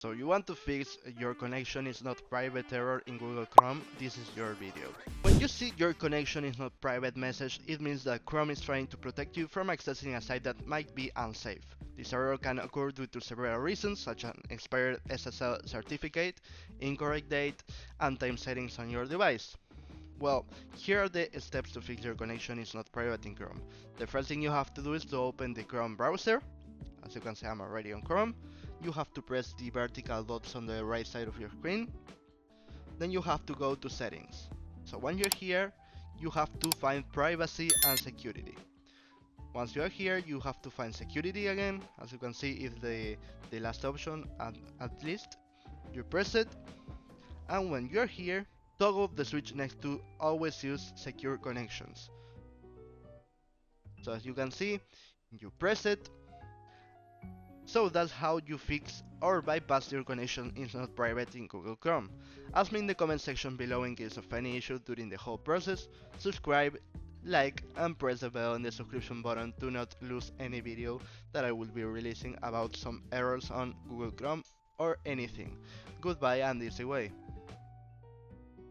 So you want to fix your connection is not private error in Google Chrome, this is your video. When you see your connection is not private message, it means that Chrome is trying to protect you from accessing a site that might be unsafe. This error can occur due to several reasons, such as an expired SSL certificate, incorrect date, and time settings on your device. Well, here are the steps to fix your connection is not private in Chrome. The first thing you have to do is to open the Chrome browser. As you can see, I'm already on Chrome. You have to press the vertical dots on the right side of your screen. Then you have to go to settings. So when you're here, you have to find privacy and security. Once you are here, you have to find security again. As you can see, it's the last option at least. You press it, and when you're here, toggle the switch next to always use secure connections. So as you can see, you press it. So that's how you fix or bypass your connection is not private in Google Chrome. Ask me in the comment section below in case of any issue during the whole process. Subscribe, like, and press the bell and the subscription button to not lose any video that I will be releasing about some errors on Google Chrome or anything. Goodbye and easy way.